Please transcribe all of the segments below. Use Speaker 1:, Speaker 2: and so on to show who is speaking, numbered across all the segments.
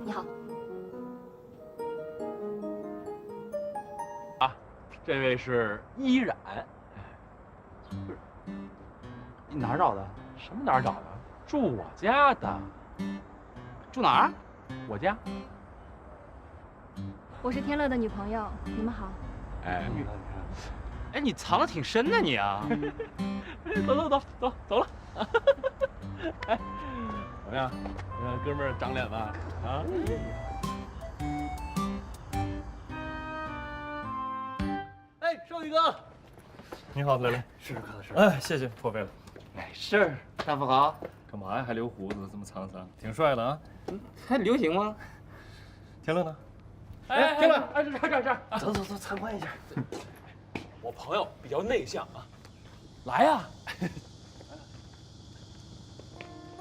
Speaker 1: 你好。
Speaker 2: 啊，这位是依然。不是，你哪儿找的？什么哪儿找的？住我家的。
Speaker 3: 住哪儿？
Speaker 2: 我家。
Speaker 1: 我是天乐的女朋友，你们好。
Speaker 2: 哎，
Speaker 3: 哎，你藏得挺深的你啊！
Speaker 2: 走了。哎，怎么样？哥们儿长脸吧？啊？哎，少宇哥。
Speaker 4: 你好，蕾蕾。
Speaker 3: 是可是。
Speaker 4: 哎，谢谢，破费了。
Speaker 3: 没事儿，大富豪。
Speaker 4: 干嘛呀？还留胡子，这么沧桑，挺帅的啊。
Speaker 3: 还流行吗？
Speaker 4: 天乐呢？
Speaker 2: 哎，天乐，哎，这儿，
Speaker 3: 走，参观一下。
Speaker 2: 我朋友比较内向啊，来呀。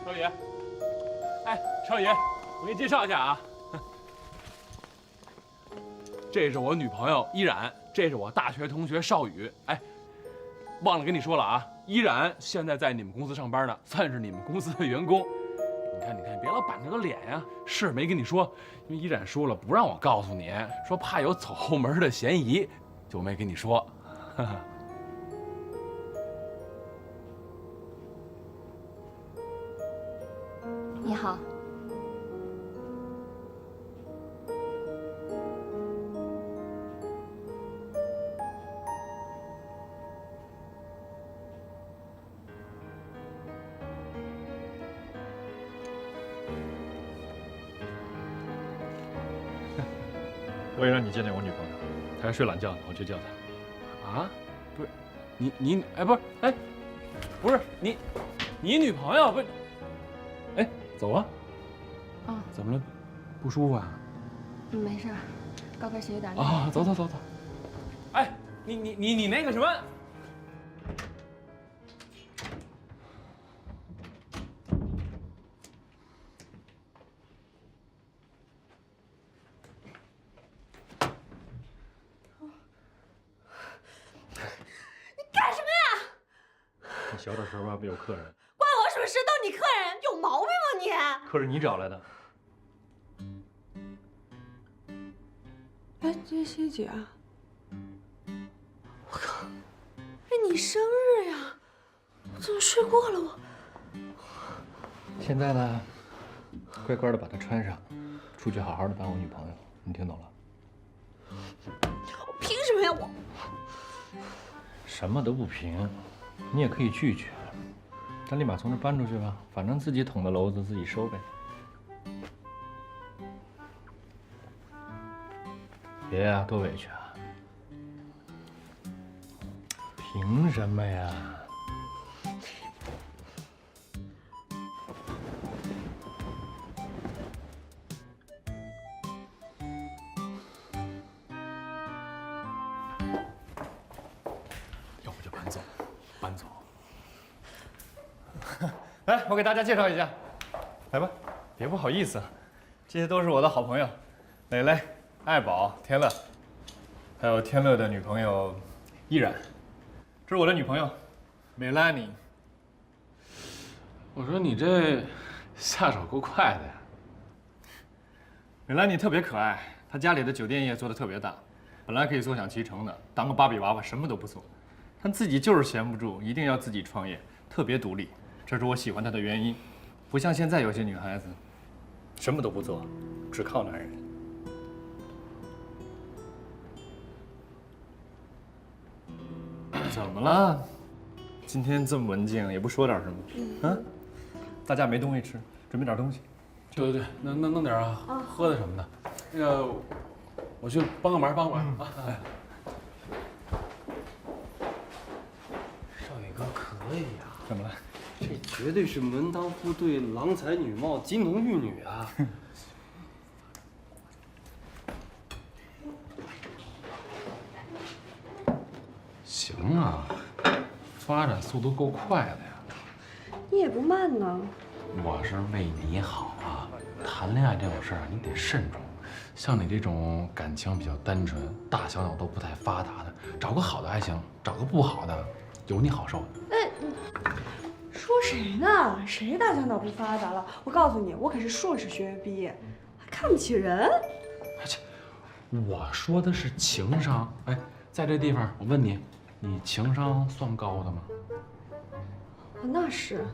Speaker 2: 少宇，哎，少宇，我给你介绍一下啊，这是我女朋友依然，这是我大学同学邵宇。哎，忘了跟你说了啊，依然现在在你们公司上班呢，算是你们公司的员工。你看，别老板着个脸呀。是没跟你说，因为依然说了不让我告诉你，说怕有走后门的嫌疑，就没跟你说。
Speaker 1: 你好。
Speaker 4: 我也让你见见我女朋友，她还睡懒觉呢，我去叫她。
Speaker 2: 啊，不是，你哎，不是，哎，不是你女朋友不是？哎，走啊！
Speaker 1: 啊，
Speaker 2: 怎么了？不舒服啊？
Speaker 1: 没事，高跟鞋有点累。
Speaker 2: 啊，走。哎，你那个什么？
Speaker 5: 干什么呀？
Speaker 4: 你小点声吧，别有客人。
Speaker 5: 关我什么事？都你客人，有毛病吗你？
Speaker 4: 客人你找来的。
Speaker 5: 哎，这谢姐，我靠，哎，你生日呀？我怎么睡过了我？
Speaker 4: 现在呢，乖乖的把它穿上，出去好好的当我女朋友，你听懂了？
Speaker 5: 我凭什么呀我？
Speaker 4: 什么都不凭，你也可以拒绝，但立马从这搬出去吧，反正自己捅的娄子自己收呗。别呀，多委屈啊！凭什么呀？
Speaker 2: 要不就搬走。
Speaker 4: 来，我给大家介绍一下，来吧，别不好意思，这些都是我的好朋友，蕾蕾、爱宝、天乐，还有天乐的女朋友依然，这是我的女朋友美拉尼。
Speaker 2: 我说你这下手够快的呀。
Speaker 4: 美拉尼特别可爱，她家里的酒店业做得特别大，本来可以坐享其成的，当个芭比娃娃什么都不做，但自己就是闲不住，一定要自己创业，特别独立，这是我喜欢她的原因。不像现在有些女孩子，什么都不做，只靠男人。怎么了？今天这么文静，也不说点什么？嗯，大家没东西吃，准备点东西。
Speaker 2: 对，弄点啊喝的什么的。那个，我去帮个忙啊。哎，
Speaker 6: 少宇哥可以呀，
Speaker 4: 怎么了？
Speaker 6: 这绝对是门当户对、郎才女貌、金童玉女啊！
Speaker 2: 行啊，发展速度够快的呀。
Speaker 5: 你也不慢呢。
Speaker 2: 我是为你好啊，谈恋爱这种事儿你得慎重。像你这种感情比较单纯、大小脑都不太发达的，找个好的还行，找个不好的，有你好受的。
Speaker 5: 哎，说谁呢？谁大小脑不发达了？我告诉你，我可是硕士学院毕业，还看不起人？
Speaker 2: 我说的是情商。哎，在这地方，我问你，你情商算高的吗？
Speaker 5: 那是，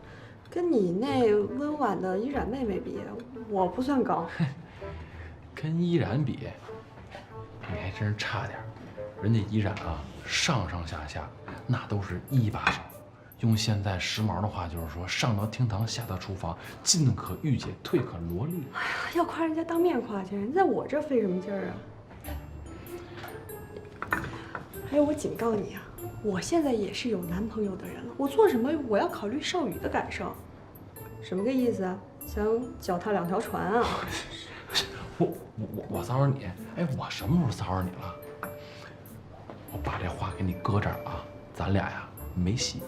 Speaker 5: 跟你那温婉的依然妹妹比，我不算高。
Speaker 2: 跟依然比，你还真是差点儿。人家依然啊，上上下下那都是一把手。用现在时髦的话就是说，上到厅堂，下到厨房，进可御姐，退可萝莉。
Speaker 5: 哎呀，要夸人家当面夸去，人在我这费什么劲儿啊？还有，我警告你啊，我现在也是有男朋友的人了，我做什么我要考虑少宇的感受。什么个意思啊？想脚踏两条船啊？
Speaker 2: 我骚扰你？哎，我什么时候骚扰你了？我把这话给你搁这儿啊，咱俩呀没戏。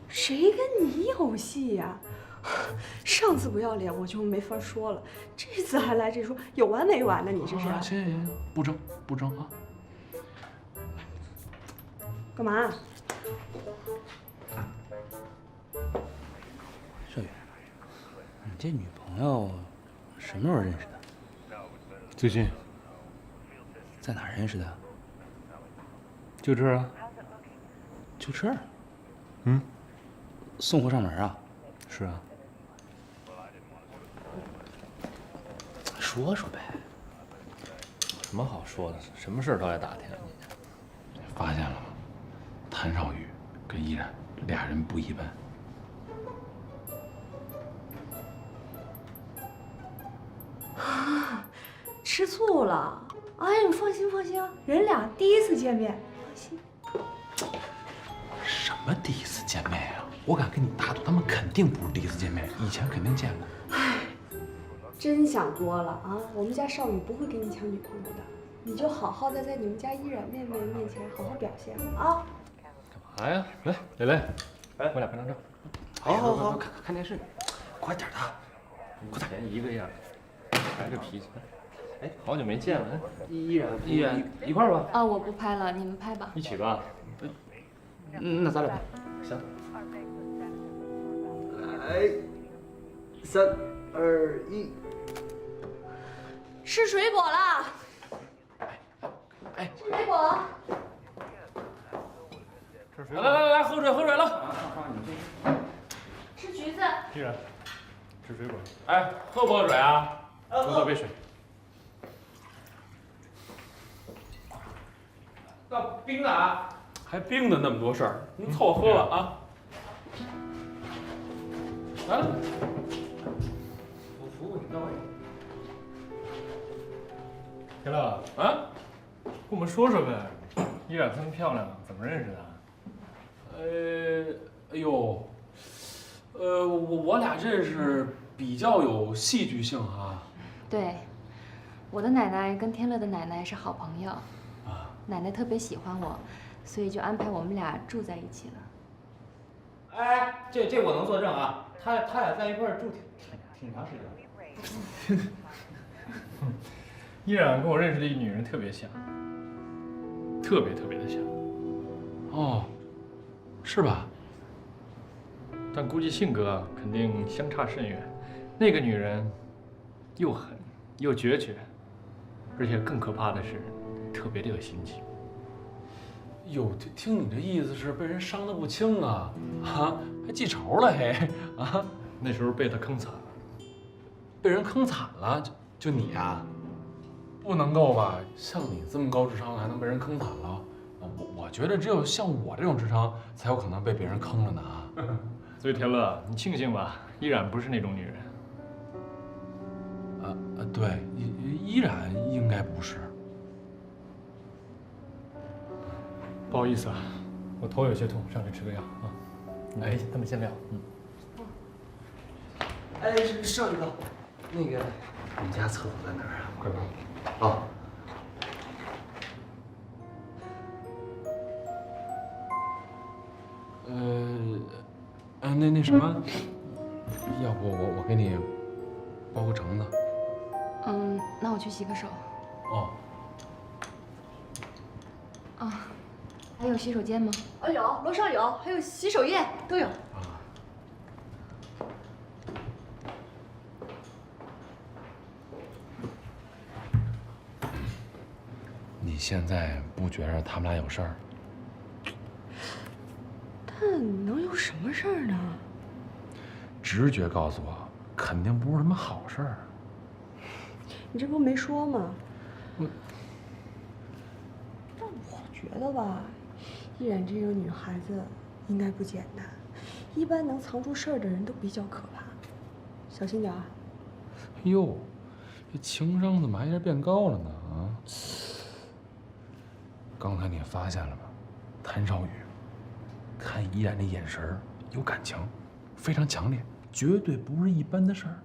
Speaker 5: 谁跟你有戏呀？上次不要脸我就没法说了，这次还来这说，有完没完呢？你这是？
Speaker 2: 行行行，不争不争啊！
Speaker 5: 干嘛？
Speaker 3: 少宇，你这女朋友什么时候认识的？
Speaker 4: 最近
Speaker 3: 在哪儿认识的？
Speaker 4: 就这儿啊。
Speaker 3: 就这儿。
Speaker 4: 嗯，
Speaker 3: 送货上门啊？
Speaker 4: 是啊。
Speaker 3: 说说呗。
Speaker 4: 有什么好说的？什么事儿都爱打听你。
Speaker 2: 发现了吗？谭少宇跟依然俩人不一般。
Speaker 5: 吃醋了？哎呀，你放心放心啊，人俩第一次见面，放心。
Speaker 2: 什么第一次见面呀？我敢跟你打赌，他们肯定不是第一次见面，以前肯定见过。
Speaker 5: 哎，真想多了啊！我们家少宇不会跟你抢女朋友的，你就好好的在你们家依然妹妹面前好好表现啊！
Speaker 4: 干嘛呀？来，蕾蕾，来，我俩拍张照。
Speaker 3: 好，看电视。
Speaker 4: 快点的，快点，一个样，还这脾气。哎，好久没见了，
Speaker 3: 依然一块儿吧。
Speaker 1: 啊，我不拍了，你们拍吧。
Speaker 4: 一起吧。
Speaker 3: 那咱俩拍。
Speaker 6: 行。来，3、2、1。
Speaker 5: 吃水果啦！
Speaker 2: 哎，
Speaker 5: 吃水果。
Speaker 2: 来，喝水了。
Speaker 5: 吃橘子。
Speaker 4: 依然，吃水果。
Speaker 2: 哎，喝不喝水啊？
Speaker 4: 给我倒杯水。
Speaker 2: 倒冰的啊？还冰的那么多事儿，你凑合喝吧啊。来了。
Speaker 6: 我服务你到位。
Speaker 4: 天乐
Speaker 2: 啊，
Speaker 4: 跟我们说说呗，依然这么漂亮，怎么认识的？
Speaker 2: 哎呦，我俩认识比较有戏剧性哈。
Speaker 1: 对，我的奶奶跟天乐的奶奶是好朋友，奶奶特别喜欢我，所以就安排我们俩住在一起了。
Speaker 3: 哎，这我能作证啊，他俩在一块儿住挺长时间。
Speaker 4: 依然跟我认识的一女人特别像，特别的像。
Speaker 2: 哦，是吧？
Speaker 4: 但估计性格肯定相差甚远。那个女人又狠又决绝，而且更可怕的是，特别的有心机。
Speaker 2: 哟，听你这意思是被人伤得不轻啊？啊，还记仇了嘿？啊，
Speaker 4: 那时候被她坑惨了。
Speaker 2: 被人坑惨了？就你啊？不能够吧？像你这么高智商还能被人坑惨了？我觉得只有像我这种智商才有可能被别人坑了呢啊！
Speaker 4: 所以田乐，你庆幸吧，依然不是那种女人。
Speaker 2: 对，依然应该不是。
Speaker 4: 不好意思啊，我头有些痛，上去吃个药啊。哎，咱们先聊。
Speaker 6: 哎，少宇哥，那个我们家厕所在哪儿啊？
Speaker 4: 快吧。
Speaker 6: 啊。
Speaker 2: 那什么，要不我给你包个橙子。
Speaker 1: 那我去洗个手。
Speaker 2: 哦。
Speaker 1: 啊，还有洗手间吗？
Speaker 5: 有，楼上有，还有洗手液都有。
Speaker 2: 你现在不觉着他们俩有事儿？
Speaker 5: 但能有什么事儿呢？
Speaker 2: 直觉告诉我，肯定不是什么好事儿。
Speaker 5: 你这不没说吗？
Speaker 2: 我
Speaker 5: 但我觉得吧，依然这个女孩子应该不简单，一般能藏住事儿的人都比较可怕，小心点啊。
Speaker 2: 哟，这情商怎么还一下变高了呢？啊！刚才你发现了吗？谭少宇看依然的眼神有感情，非常强烈，绝对不是一般的事儿。